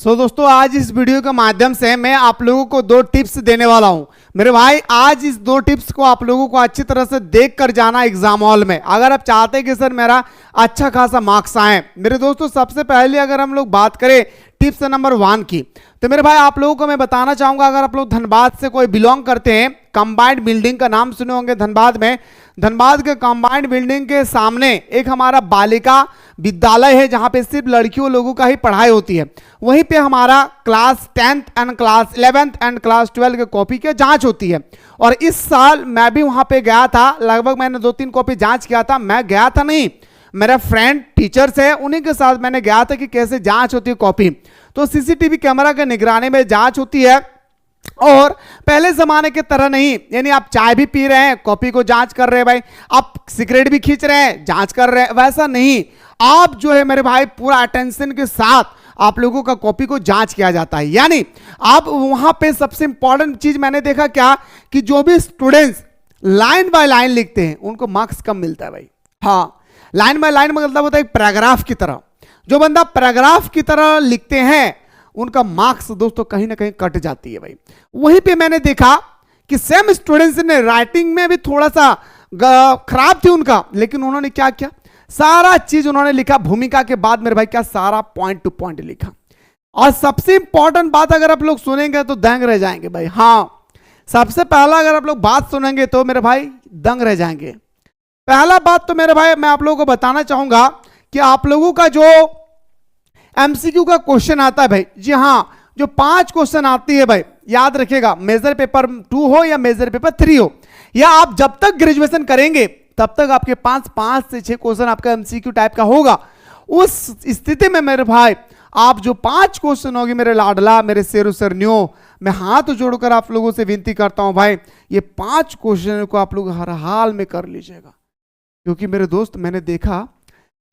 दोस्तों आज इस वीडियो के माध्यम से मैं आप लोगों को दो टिप्स देने वाला हूं। मेरे भाई आज इस दो टिप्स को आप लोगों को अच्छी तरह से देख कर जाना एग्जाम हॉल में, अगर आप चाहते हैं कि सर मेरा अच्छा खासा मार्क्स आए। मेरे दोस्तों सबसे पहले अगर हम लोग बात करें टिप्स नंबर 1 की, तो मेरे भाई आप लोगों को मैं बताना चाहूंगा, अगर आप लोग धनबाद से कोई बिलोंग करते हैं, कंबाइंड बिल्डिंग का नाम सुने होंगे धनबाद में। धनबाद के कंबाइंड बिल्डिंग के सामने एक हमारा बालिका विद्यालय है जहां पे सिर्फ लड़कियों लोगों का ही पढ़ाई होती है। वहीं पे हमारा class 10th and class 11th and class 12 के कॉपी की जांच होती है। और इस साल मैं भी वहां पे गया था, लगभग मैंने 2-3 कॉपी जांच किया था। मैं गया था नहीं, मेरा फ्रेंड टीचर्स है, उन्हीं के साथ मैंने गया था कि कैसे जांच होती है कॉपी। तो सीसीटीवी कैमरा के निगरानी में जांच होती है और पहले जमाने के तरह नहीं, यानी आप चाय भी पी रहे हैं कॉपी को जांच कर रहे हैं, भाई आप सिगरेट भी खींच रहे हैं जांच कर रहे हैं, वैसा नहीं। आप जो है मेरे भाई पूरा अटेंशन के साथ आप लोगों का कॉपी को जांच किया जाता है। यानी आप वहां पे सबसे इंपॉर्टेंट चीज मैंने देखा क्या कि जो भी स्टूडेंट्स लाइन बाय लाइन लिखते हैं उनको मार्क्स कम मिलता है भाई। हाँ, लाइन बाय लाइन मतलब होता है पैराग्राफ की तरह। जो बंदा पैराग्राफ की तरह लिखते हैं उनका मार्क्स दोस्तों कहीं ना कहीं कट जाती है भाई। वहीं पे मैंने देखा कि सेम स्टूडेंट्स ने राइटिंग में भी थोड़ा सा खराब थी उनका, लेकिन उन्होंने क्या किया, सारा चीज उन्होंने लिखा भूमिका के बाद मेरे भाई, क्या सारा पॉइंट टू पॉइंट लिखा। और सबसे इंपॉर्टेंट बात अगर आप लोग सुनेंगे तो दंग रह जाएंगे भाई। हाँ, सबसे पहला अगर आप लोग बात सुनेंगे तो मेरे भाई दंग रह जाएंगे। पहला बात तो मेरे भाई मैं आप लोगों को बताना चाहूंगा कि आप लोगों का जो एमसीक्यू का क्वेश्चन आता है भाई, जी हाँ, जो 5 क्वेश्चन आती है भाई, याद रखिएगा, मेजर पेपर 2 हो या मेजर पेपर 3 हो, या आप जब तक ग्रेजुएशन करेंगे तब तक आपके पास 5 से 6 क्वेश्चन आपका एमसीक्यू टाइप का होगा। उस स्थिति में मेरे भाई आप जो 5 क्वेश्चन होगी, मेरे लाडला, मेरे शेरू सरनियो, मैं हाथ जोड़कर आप लोगों से विनती करता हूं भाई, ये 5 क्वेश्चन को आप लोग हर हाल में कर लीजिएगा। क्योंकि मेरे दोस्त मैंने देखा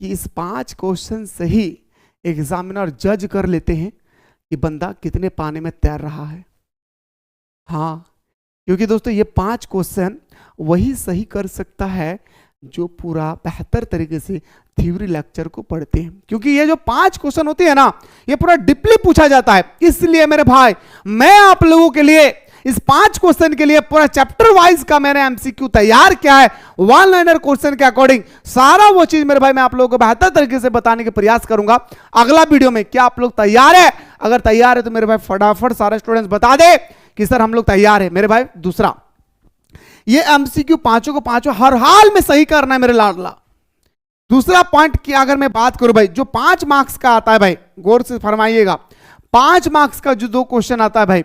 कि इस 5 क्वेश्चन से ही एग्जामिनर जज कर लेते हैं कि बंदा कितने पानी में तैर रहा है। हाँ, क्योंकि दोस्तों ये 5 क्वेश्चन वही सही कर सकता है जो पूरा बेहतर तरीके से थ्योरी लेक्चर को पढ़ते हैं। क्योंकि ये जो 5 क्वेश्चन होती है ना, ये पूरा डीपली पूछा जाता है। इसलिए मेरे भाई मैं आप लोगों के लिए इस 5 क्वेश्चन के लिए पूरा चैप्टर वाइज का मैंने एमसीक्यू तैयार किया है। 1 लाइनर क्वेश्चन के अकॉर्डिंग सारा वो चीज मेरे भाई मैं आप लोगों को बेहतर तरीके से बताने के प्रयास करूंगा अगला वीडियो में। क्या आप लोग तैयार है? अगर तैयार है तो मेरे भाई फटाफट सारे स्टूडेंट्स बता दे कि सर हम लोग तैयार है। मेरे भाई दूसरा, ये एमसीक्यू 5 को 5 हर हाल में सही करना है मेरे लाडला। दूसरा पॉइंट की अगर मैं बात करूं भाई, जो 5 मार्क्स का आता है भाई, गौर से फरमाइएगा, 5 मार्क्स का जो 2 क्वेश्चन आता है भाई,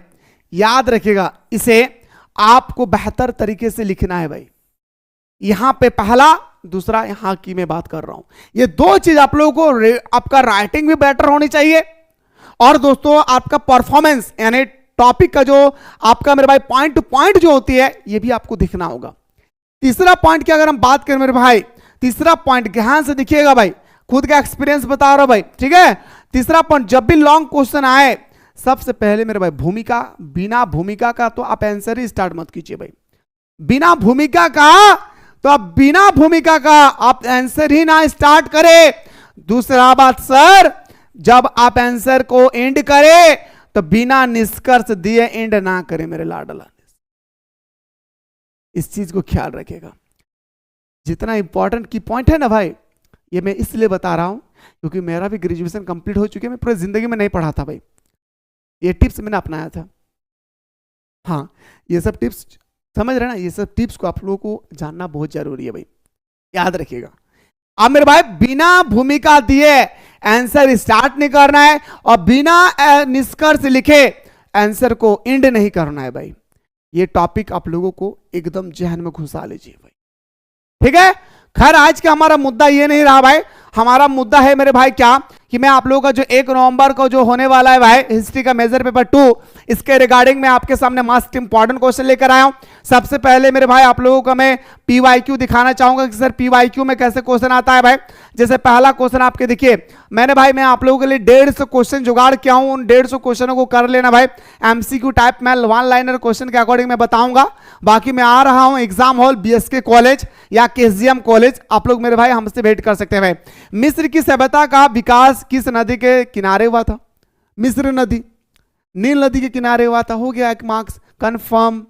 याद रखिएगा, इसे आपको बेहतर तरीके से लिखना है भाई। यहां पे पहला, दूसरा यहां की मैं बात कर रहा हूं, ये 2 चीज आप लोगों को, आपका राइटिंग भी बेटर होनी चाहिए और दोस्तों आपका परफॉर्मेंस यानी टॉपिक का जो आपका मेरे भाई पॉइंट टू पॉइंट जो होती है, ये भी आपको दिखना होगा। तीसरा पॉइंट की अगर हम बात करें मेरे भाई, तीसरा पॉइंट ध्यान से दिखिएगा भाई, खुद का एक्सपीरियंस बता रहा हूं भाई, ठीक है। तीसरा पॉइंट, जब भी लॉन्ग क्वेश्चन आए सबसे पहले मेरे भाई भूमिका, बिना भूमिका का तो आप आंसर ही स्टार्ट मत कीजिए भाई। बिना भूमिका का तो आप बिना भूमिका का आप आंसर ही ना स्टार्ट करें। दूसरा बात सर, जब आप आंसर को एंड करें तो बिना निष्कर्ष दिए एंड ना करें मेरे लाडला। इस चीज को ख्याल रखिएगा। जितना इंपॉर्टेंट की पॉइंट है ना भाई, ये मैं इसलिए बता रहा हूं क्योंकि मेरा भी ग्रेजुएशन कंप्लीट हो चुकी है, मैं पूरी जिंदगी में नहीं पढ़ा था भाई, ये टिप्स मैंने अपनाया था। हाँ, ये सब टिप्स समझ रहे ना, ये सब टिप्स को आप लोगों को जानना बहुत जरूरी है भाई, याद रखिएगा। अब मेरे भाई बिना भूमिका दिए आंसर स्टार्ट नहीं करना है और बिना निष्कर्ष लिखे आंसर को एंड नहीं करना है भाई। ये टॉपिक आप लोगों को एकदम जहन में घुसा लीजिए भाई, ठीक है। खैर आज का हमारा मुद्दा ये नहीं रहा भाई, हमारा मुद्दा है मेरे भाई क्या कि मैं आप लोगों का जो 1 नवंबर को जो होने वाला है भाई हिस्ट्री का मेजर पेपर 2, इसके रिगार्डिंग मैं आपके सामने मस्ट इंपॉर्टेंट क्वेश्चन लेकर आया हूं। सबसे पहले मेरे भाई आप लोगों को मैं पीवाईक्यू दिखाना चाहूंगा कि सर पीवाईक्यू में कैसे क्वेश्चन आता है भाई। जैसे पहला क्वेश्चन आपके देखिए, मैं आप लोगों के लिए 150 क्वेश्चन जुगाड़ किया हूं, उन 150 क्वेश्चनों को कर लेना भाई। एमसीक्यू टाइप में 1 लाइनर क्वेश्चन के अकॉर्डिंग मैं बताऊंगा। बाकी मैं आ रहा हूं एग्जाम हॉल बीएसके कॉलेज या केजीएम कॉलेज, आप लोग मेरे भाई हमसे भेंट कर सकते हैं भाई। मिस्र की सभ्यता का विकास किस नदी के किनारे हुआ था? मिस्र नदी, नील नदी के किनारे हुआ था, हो गया 1 मार्क्स कंफर्म।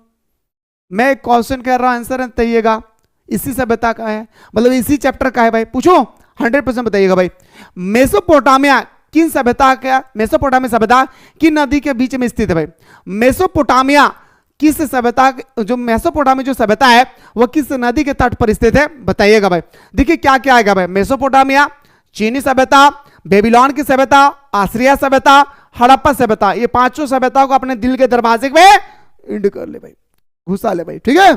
मैं क्वेश्चन कर रहा हूं, आंसर बताइएगा। इसी सभ्यता का है, मतलब इसी चैप्टर का है भाई, पूछो 100% बताइएगा भाई। मेसोपोटामिया किन सभ्यता का, मेसोपोटामिया सभ्यता किन नदी के बीच में स्थित है भाई? मेसोपोटामिया किस सभ्यता, जो मेसोपोटामिया जो सभ्यता है वह किस नदी के तट पर स्थित है, बताइएगा भाई। देखिए क्या क्या आएगा भाई, मेसोपोटामिया, चीनी सभ्यता, बेबीलोन की सभ्यता, आसिरिया सभ्यता, हड़प्पा सभ्यता। ये पांचों सभ्यताओं को अपने दिल के दरवाजे में इंड कर ले भाई, घुसा ले भाई, ठीक है।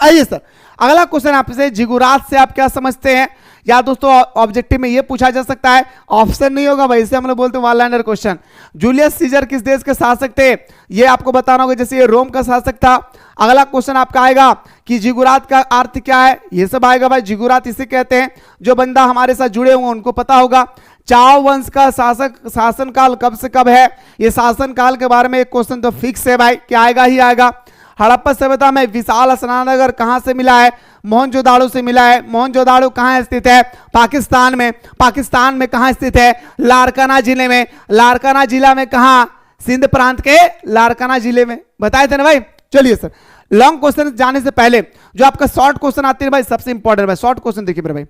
आइए सर, अगला क्वेश्चन आपसे, जिगुरात से आप क्या समझते हैं? या दोस्तों ऑब्जेक्टिव में ये पूछा जा सकता है, ऑप्शन नहीं होगा भाई, इसे हम लोग बोलते हैं one liner question. Julius Caesar किस देश के शासक थे? ये आपको बताना होगा, जैसे ये रोम का शासक था। अगला क्वेश्चन आपका आएगा कि जिगुरात का अर्थ क्या है, ये सब आएगा भाई। जिगुरात इसे कहते हैं, जो बंदा हमारे साथ जुड़े हुए उनको पता होगा। चाओ वंश का शासनकाल कब से कब है? ये शासनकाल के बारे में एक क्वेश्चन तो फिक्स है भाई, क्या आएगा ही आएगा। हड़प्पा सभ्यता में विशाल स्नानघर कहां से मिला है? मोहनजोदाड़ो से मिला है। मोहनजोदाड़ो कहां स्थित है? पाकिस्तान में। पाकिस्तान में कहां स्थित है? लारकाना जिले में। लारकाना जिला में कहां? सिंध प्रांत के लारकाना जिले में, बताए थे ना भाई। चलिए सर, लॉन्ग क्वेश्चन जाने से पहले जो आपका शॉर्ट क्वेश्चन आते हैं भाई, सबसे इंपॉर्टेंट भाई शॉर्ट क्वेश्चन देखिए मेरे भाई।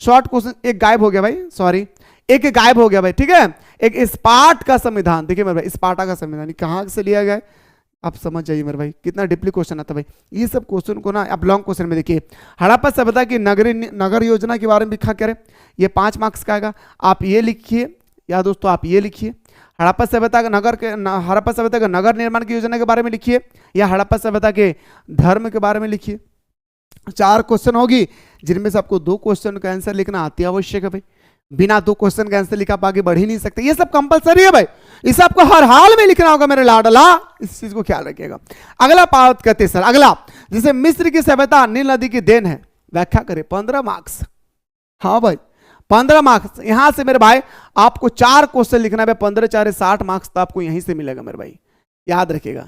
शॉर्ट क्वेश्चन एक गायब हो गया भाई, सॉरी एक गायब हो गया भाई, ठीक है। एक स्पार्ट का संविधान, देखिए मेरे भाई, स्पार्टा का संविधान कहां से लिया गया है आप समझ जाइए मेरे भाई, कितना डीपली क्वेश्चन आता है भाई। ये सब क्वेश्चन को ना आप लॉन्ग क्वेश्चन में देखिए। हड़प्पा सभ्यता की नगर योजना के बारे में लिखा करें, ये 5 मार्क्स का आएगा। आप ये लिखिए, या दोस्तों आप ये लिखिए, हड़प्पा सभ्यता का हड़प्पा सभ्यता का नगर निर्माण की योजना के बारे में लिखिए, या हड़प्पा सभ्यता के धर्म के बारे में लिखिए। 4 क्वेश्चन होगी, जिनमें से आपको 2 क्वेश्चन का आंसर लिखना अति आवश्यक है भाई। बिना 2 क्वेश्चन का आंसर लिखा आप आगे बढ़ ही नहीं सकते, ये सब कंपलसरी है भाई, इसे आपको हर हाल में लिखना होगा मेरे लाडला, इस चीज को ख्याल रखिएगा। अगला बात करते हैं सर, अगला जैसे मिस्र की सभ्यता नील नदी की देन है, व्याख्या करें, 15 मार्क्स। हाँ भाई 15 मार्क्स, यहां से मेरे भाई आपको 4 क्वेश्चन लिखना है, 15 4 60 मार्क्स तो आपको यहीं से मिलेगा मेरे भाई, याद रखिएगा,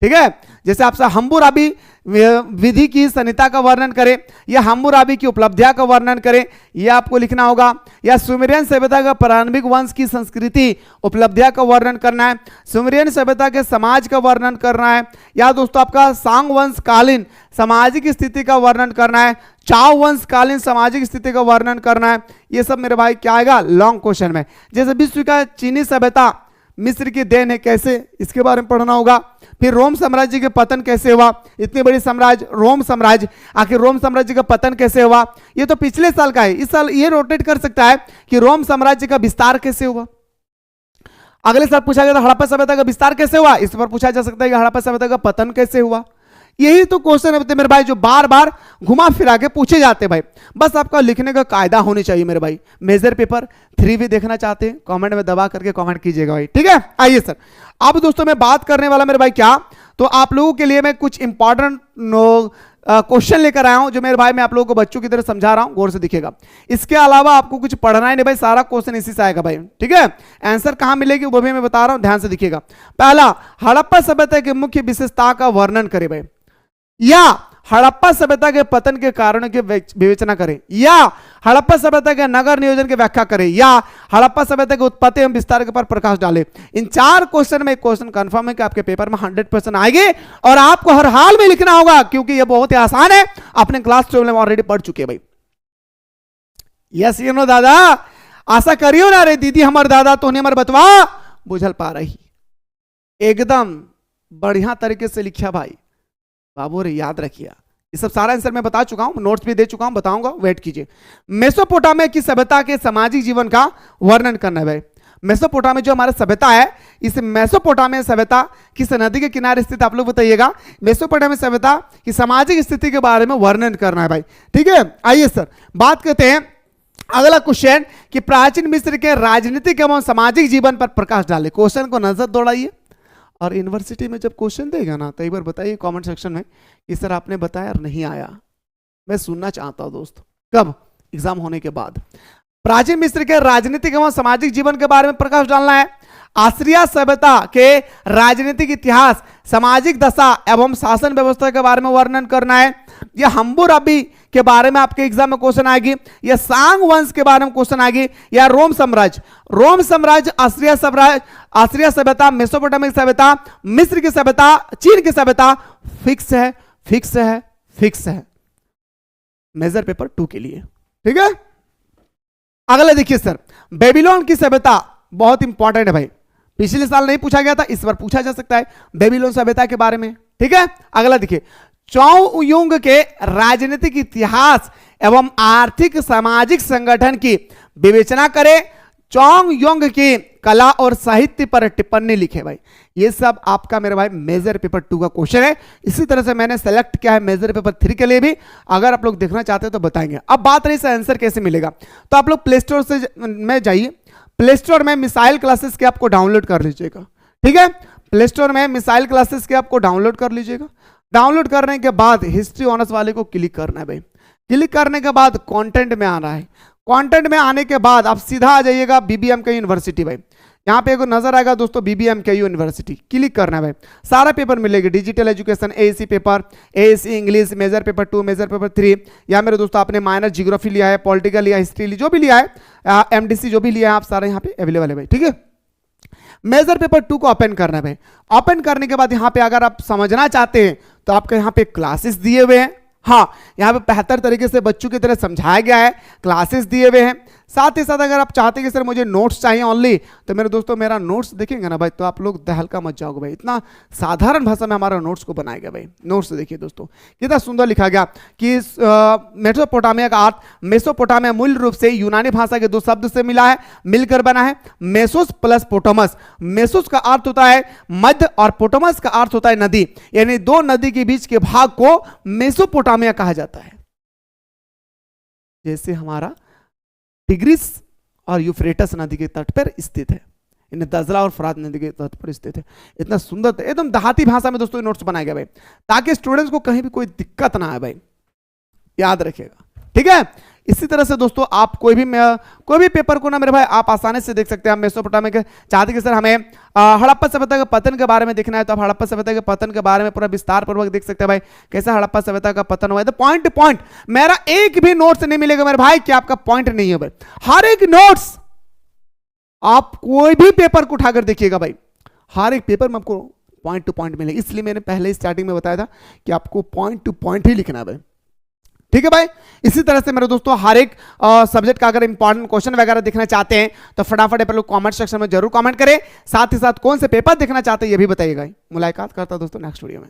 ठीक है। जैसे आपसे हम्मुराबी विधि की संहिता का वर्णन करें, या हम्मुराबी की उपलब्धियां का वर्णन करें, यह आपको लिखना होगा। या सुमेरियन सभ्यता का प्रारंभिक वंश की संस्कृति उपलब्धियां का वर्णन करना है, सुमेरियन सभ्यता के समाज का वर्णन करना है, या दोस्तों आपका सांग वंश कालीन सामाजिक स्थिति का वर्णन करना है, चाओ वंश कालीन सामाजिक स्थिति का वर्णन करना है। ये सब मेरे भाई क्या आएगा लॉन्ग क्वेश्चन में। जैसे विश्व का चीनी सभ्यता मिस्र की देन है, कैसे, इसके बारे में पढ़ना होगा। फिर रोम साम्राज्य के पतन कैसे हुआ, इतनी बड़ी साम्राज्य रोम साम्राज्य, आखिर रोम साम्राज्य का पतन कैसे हुआ, ये तो पिछले साल का है, इस साल ये रोटेट कर सकता है कि रोम साम्राज्य का विस्तार कैसे हुआ। अगले साल पूछा गया था हड़प्पा सभ्यता का विस्तार कैसे हुआ, इस पर पूछा जा सकता है कि हड़प्पा सभ्यता का पतन कैसे हुआ। यही तो क्वेश्चन है मेरे भाई, जो बार बार घुमा फिरा के पूछे जाते भाई, बस आपका लिखने का कायदा होनी चाहिए मेरे भाई। मेजर पेपर 3 भी देखना चाहते हैं, कमेंट में दबा करके कमेंट कीजिएगा भाई, ठीक है। आइए सर, अब दोस्तों मैं बात करने वाला मेरे भाई क्या, तो आप लोगों के लिए मैं कुछ इंपॉर्टेंट क्वेश्चन लेकर आया हूं, जो मेरे भाई मैं आप लोगों को बच्चों की तरह समझा रहा हूं, गौर से दिखेगा। इसके अलावा आपको कुछ पढ़ना ही नहीं भाई, सारा क्वेश्चन इसी से आएगा भाई, ठीक है। आंसर कहां मिलेगी वो भी मैं बता रहा हूं, ध्यान से दिखेगा। पहला, हड़प्पा सभ्यता की मुख्य विशेषता का वर्णन करें भाई, या हड़प्पा सभ्यता के पतन के कारणों की विवेचना करें, या हड़प्पा सभ्यता के नगर नियोजन की व्याख्या करें, या हड़प्पा सभ्यता के उत्पत्ति एवं विस्तार के पर प्रकाश डालें। इन 4 क्वेश्चन में एक क्वेश्चन कंफर्म है कि आपके पेपर में 100% आएंगे, और आपको हर हाल में लिखना होगा, क्योंकि यह बहुत ही आसान है, अपने क्लास 12 में ऑलरेडी पढ़ चुके भाई। यस ये नो दादा, आशा करियो ना रे दीदी हमार दादा तो हमार बतवा बुझल पा रही, एकदम बढ़िया तरीके से लिखा भाई बाबू रे, याद रखिए। ये सब सारा आंसर मैं बता चुका हूं, नोट्स भी दे चुका हूं, बताऊंगा, वेट कीजिए। मेसोपोटामिया की सभ्यता के सामाजिक जीवन का वर्णन करना है भाई। मेसोपोटामिया जो हमारा सभ्यता है, इस मेसोपोटामिया सभ्यता किस नदी के किनारे स्थित, आप लोग बताइएगा। मेसोपोटामिया सभ्यता की सामाजिक स्थिति के बारे में वर्णन करना है भाई, ठीक है। आइए सर बात करते हैं अगला क्वेश्चन कि प्राचीन मिस्र के राजनीतिक एवं सामाजिक जीवन पर प्रकाश डाले। क्वेश्चन को नजर दौड़ाइए, और यूनिवर्सिटी में जब क्वेश्चन देगा ना तो एक बार बताइए कमेंट सेक्शन में कि सर आपने बताया और नहीं आया, मैं सुनना चाहता हूं दोस्त। कब? एग्जाम होने के बाद। प्राचीन मिस्र के राजनीतिक एवं सामाजिक जीवन के बारे में प्रकाश डालना है। आसिया सभ्यता के राजनीतिक इतिहास, सामाजिक दशा एवं शासन व्यवस्था के बारे में वर्णन करना है। यह हम्बुराबी के बारे में आपके एग्जाम में क्वेश्चन आएगी, या सांग वंश के बारे में क्वेश्चन आएगी, या रोम साम्राज्य, आसिया सभ्यता, मेसोपोटामिक सभ्यता, मिस्र की सभ्यता, चीन की सभ्यता। फिक्स है मेजर पेपर 2 के लिए। ठीक है, अगला देखिए सर, बेबीलोन की सभ्यता बहुत इंपॉर्टेंट है भाई, पिछले साल नहीं पूछा गया था, इस बार पूछा जा सकता है बेबीलोन सभ्यता के बारे में। ठीक है, अगला देखिए, चौयुंग के राजनीतिक इतिहास एवं आर्थिक सामाजिक संगठन की विवेचना करें, चौयुंग की कला और साहित्य पर टिप्पणी लिखे। भाई ये सब आपका मेरे भाई मेजर पेपर 2 का क्वेश्चन है। इसी तरह से मैंने सेलेक्ट किया है मेजर पेपर 3 के लिए भी, अगर आप लोग देखना चाहते हैं तो बताएंगे। अब बात रही इसका आंसर कैसे मिलेगा, तो आप लोग प्ले स्टोर से में जाइए, प्ले स्टोर में मिसाइल क्लासेस के आपको डाउनलोड कर लीजिएगा। ठीक है, प्ले स्टोर में मिसाइल क्लासेस के आपको डाउनलोड कर लीजिएगा। डाउनलोड करने के बाद हिस्ट्री ऑनर्स वाले को क्लिक करना है भाई, क्लिक करने के बाद कंटेंट में आना है। कंटेंट में आने के बाद आप सीधा आ जाइएगा बीबीएमके यूनिवर्सिटी। भाई यहाँ पे एक नजर आएगा दोस्तों बीबीएमके यूनिवर्सिटी, क्लिक करना है भाई, सारा पेपर मिलेगी, digital education, ASC paper, ASC English, major paper 2, major paper 3, या मेरे दोस्तों आपने माइनर जियोग्राफी लिया है, पॉलिटिकल लिया, हिस्ट्री ली, जो भी लिया है, एमडीसी जो भी लिया है, आप सारा यहाँ पे अवेलेबल है भाई। ठीक है, मेजर पेपर 2 को ओपन करना है भाई। ओपन करने के बाद यहाँ पे अगर आप समझना चाहते हैं तो आपके यहाँ पे क्लासेस दिए हुए हैं। हाँ, यहाँ पे बेहतर तरीके से बच्चों की तरह समझाया गया है, क्लासेस दिए हुए हैं। साथ ही साथ अगर आप चाहते हैं कि सर मुझे नोट्स चाहिए ओनली, तो मेरे दोस्तों मेरा नोट्स देखेंगे ना भाई, तो आप लोग दहलका मत जाओगे भाई, इतना साधारण भाषा में हमारा नोट्स को बनाया गया भाई। नोट्स देखिए दोस्तों कितना सुंदर लिखा गया कि मेसोपोटामिया का अर्थ, मेसोपोटामिया मूल रूप से यूनानी भाषा के 2 शब्द से मिला है, मिलकर बना है, मेसोस प्लस पोटोमस। मेसोस का अर्थ होता है मध्य और पोटोमस का अर्थ होता है नदी, यानी 2 नदी के बीच के भाग को मेसोपोटामिया कहा जाता है। जैसे हमारा टिग्रिस और यूफ्रेटस नदी के तट पर स्थित है, इन दजला और फरात नदी के तट पर स्थित है। इतना सुंदर एकदम देहाती भाषा में दोस्तों नोट्स बनाया गया भाई, ताकि स्टूडेंट्स को कहीं भी कोई दिक्कत ना आए भाई, याद रखिएगा। ठीक है, इसी तरह से दोस्तों आप कोई भी पेपर को ना मेरे भाई आप आसानी से देख सकते हैं। हम मेसोपोटामिया के चाहते कि सर हमें हड़प्पा सभ्यता के पतन के बारे में देखना है, तो आप हड़प्पा सभ्यता के पतन के बारे में पूरा विस्तार पूर्वक देख सकते हैं भाई, कैसा हड़प्पा सभ्यता का पतन हुआ है। तो पॉइंट टू पॉइंट मेरा एक भी नोट्स नहीं मिलेगा मेरे भाई कि आपका पॉइंट नहीं है भाई, हर एक नोट्स आप कोई भी पेपर को उठाकर देखिएगा भाई, हर एक पेपर में आपको पॉइंट टू पॉइंट मिलेगा। इसलिए मैंने पहले स्टार्टिंग में बताया था कि आपको पॉइंट टू पॉइंट ही लिखना है भाई। ठीक है भाई, इसी तरह से मेरे दोस्तों हर एक सब्जेक्ट का अगर इंपॉर्टेंट क्वेश्चन वगैरह देखना चाहते हैं तो फटाफट आप लोग कमेंट सेक्शन में जरूर कमेंट करें। साथ ही साथ कौन से पेपर देखना चाहते हैं ये भी बताइएगा। मुलाकात करता हूं दोस्तों नेक्स्ट वीडियो में।